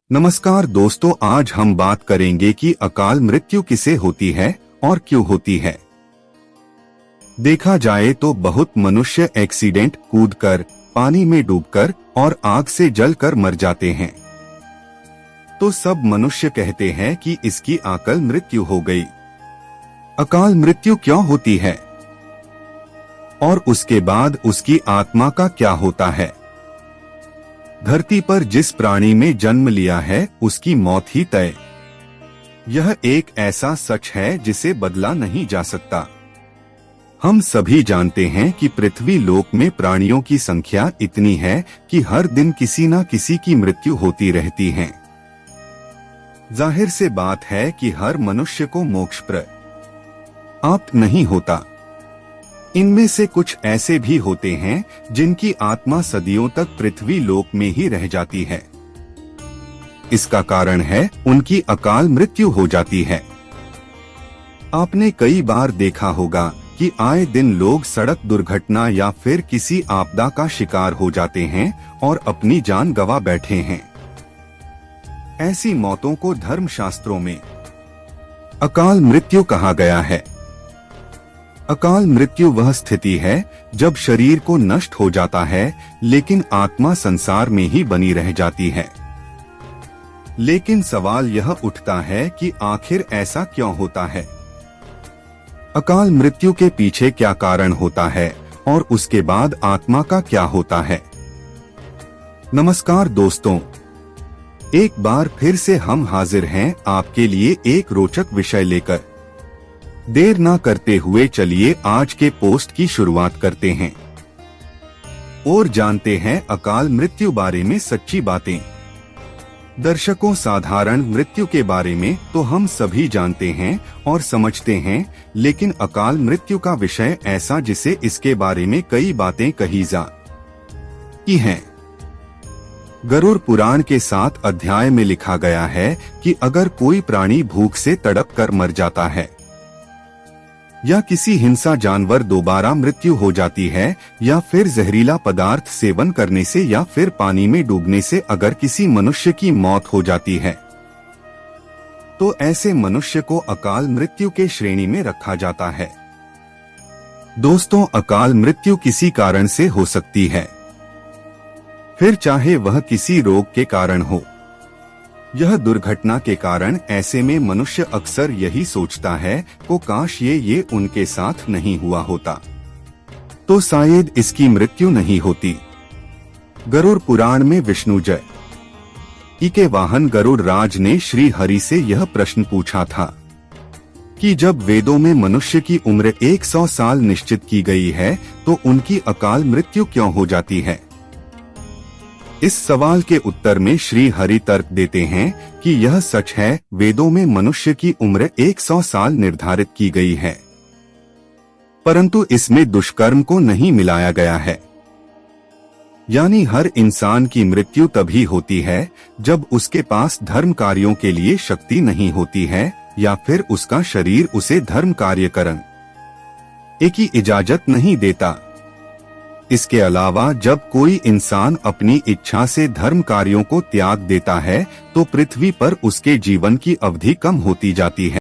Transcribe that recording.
नमस्कार दोस्तों, आज हम बात करेंगे कि अकाल मृत्यु किसे होती है और क्यों होती है। देखा जाए तो बहुत मनुष्य एक्सीडेंट, कूदकर, पानी में डूबकर और आग से जलकर मर जाते हैं। तो सब मनुष्य कहते हैं कि इसकी अकाल मृत्यु हो गई। अकाल मृत्यु क्यों होती है और उसके बाद उसकी आत्मा का क्या होता है। धरती पर जिस प्राणी में जन्म लिया है उसकी मौत ही तय। यह एक ऐसा सच है जिसे बदला नहीं जा सकता। हम सभी जानते हैं कि पृथ्वी लोक में प्राणियों की संख्या इतनी है कि हर दिन किसी न किसी की मृत्यु होती रहती है। जाहिर से बात है कि हर मनुष्य को मोक्ष प्राप्त नहीं होता। इनमें से कुछ ऐसे भी होते हैं जिनकी आत्मा सदियों तक पृथ्वी लोक में ही रह जाती है। इसका कारण है उनकी अकाल मृत्यु हो जाती है। आपने कई बार देखा होगा कि आए दिन लोग सड़क दुर्घटना या फिर किसी आपदा का शिकार हो जाते हैं और अपनी जान गंवा बैठे हैं। ऐसी मौतों को धर्मशास्त्रों में अकाल मृत्यु कहा गया है। अकाल मृत्यु वह स्थिति है जब शरीर को नष्ट हो जाता है लेकिन आत्मा संसार में ही बनी रह जाती है। लेकिन सवाल यह उठता है कि आखिर ऐसा क्यों होता है। अकाल मृत्यु के पीछे क्या कारण होता है और उसके बाद आत्मा का क्या होता है। नमस्कार दोस्तों, एक बार फिर से हम हाजिर हैं आपके लिए एक रोचक विषय लेकर। देर ना करते हुए चलिए आज के पोस्ट की शुरुआत करते हैं और जानते हैं अकाल मृत्यु बारे में सच्ची बातें। दर्शकों, साधारण मृत्यु के बारे में तो हम सभी जानते हैं और समझते हैं, लेकिन अकाल मृत्यु का विषय ऐसा जिसे इसके बारे में कई बातें कही जाती हैं। गरुड़ पुराण के 7 अध्याय में लिखा गया है कि अगर कोई प्राणी भूख से तड़प कर मर जाता है या किसी हिंसा जानवर दोबारा मृत्यु हो जाती है या फिर जहरीला पदार्थ सेवन करने से या फिर पानी में डूबने से अगर किसी मनुष्य की मौत हो जाती है तो ऐसे मनुष्य को अकाल मृत्यु के श्रेणी में रखा जाता है। दोस्तों, अकाल मृत्यु किसी कारण से हो सकती है, फिर चाहे वह किसी रोग के कारण हो, यह दुर्घटना के कारण। ऐसे में मनुष्य अक्सर यही सोचता है को काश ये उनके साथ नहीं हुआ होता तो शायद इसकी मृत्यु नहीं होती। गरुड़ पुराण में विष्णु जी के वाहन गरुड़ राज ने श्री हरि से यह प्रश्न पूछा था कि जब वेदों में मनुष्य की उम्र 100 साल निश्चित की गई है तो उनकी अकाल मृत्यु क्यों हो जाती है। इस सवाल के उत्तर में श्री हरि तर्क देते हैं कि यह सच है, वेदों में मनुष्य की उम्र 100 साल निर्धारित की गई है, परंतु इसमें दुष्कर्म को नहीं मिलाया गया है। यानी हर इंसान की मृत्यु तभी होती है जब उसके पास धर्म कार्यों के लिए शक्ति नहीं होती है या फिर उसका शरीर उसे धर्म कार्य करने की इजाजत नहीं देता। इसके अलावा जब कोई इंसान अपनी इच्छा से धर्म कार्यों को त्याग देता है तो पृथ्वी पर उसके जीवन की अवधि कम होती जाती है।